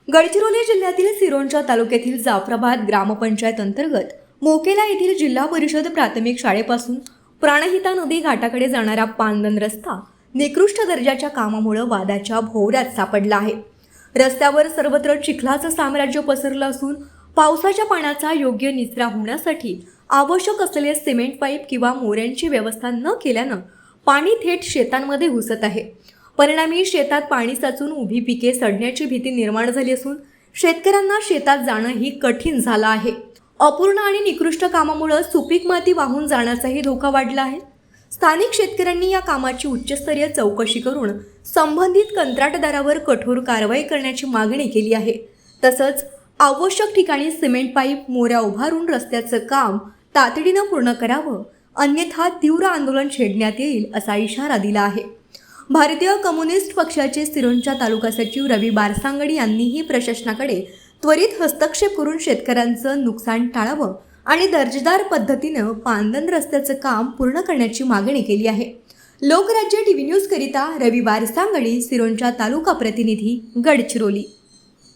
गडचिरोली जिल्ह्यातील सिरोंचा तालुक्यातील जाफराबाद ग्रामपंचायत अंतर्गत मोकेला येथील जिल्हा परिषद प्राथमिक शाळेपासून प्राणहिता नदी घाटाकडे जाणारा पांदन रस्ता निकृष्ट दर्जाच्या कामामुळे वादाच्या भोवऱ्यात सापडला आहे। रस्त्यावर सर्वत्र चिखलाचं साम्राज्य पसरलं असून पावसाच्या पाण्याचा योग्य निचरा होण्यासाठी आवश्यक असलेले सिमेंट पाईप किंवा मोऱ्यांची व्यवस्था न केल्यानं पाणी थेट शेतांमध्ये घुसत आहे। परिणामी शेतात पाणी साचून उभी पिके सडण्याची भीती निर्माण झाली असून शेतकऱ्यांना शेतात जाणं ही कठीण झालं आहे। अपूर्ण आणि निकृष्ट कामामुळे सुपीक माती वाहून जाण्याचाही धोका वाढला आहे। स्थानिक शेतकऱ्यांनी या कामाची उच्चस्तरीय चौकशी करून संबंधित कंत्राटदारावर कठोर कारवाई करण्याची मागणी केली आहे। तसंच आवश्यक ठिकाणी सिमेंट पाईप मोऱ्या उभारून रस्त्याचं काम तातडीनं पूर्ण करावं, अन्यथा तीव्र आंदोलन छेडण्यात येईल असा इशारा दिला आहे। भारतीय कम्युनिस्ट पक्षाचे सिरोंचा तालुका सचिव रवी बारसांगडी यांनीही प्रशासनाकडे त्वरित हस्तक्षेप करून शेतकऱ्यांचं नुकसान टाळावं आणि दर्जेदार पद्धतीनं पांदन रस्त्याचं काम पूर्ण करण्याची मागणी केली आहे। लोकराज्य टीव्ही न्यूज करिता रवी बारसांगडी, सिरोंचा तालुका प्रतिनिधी, गडचिरोली।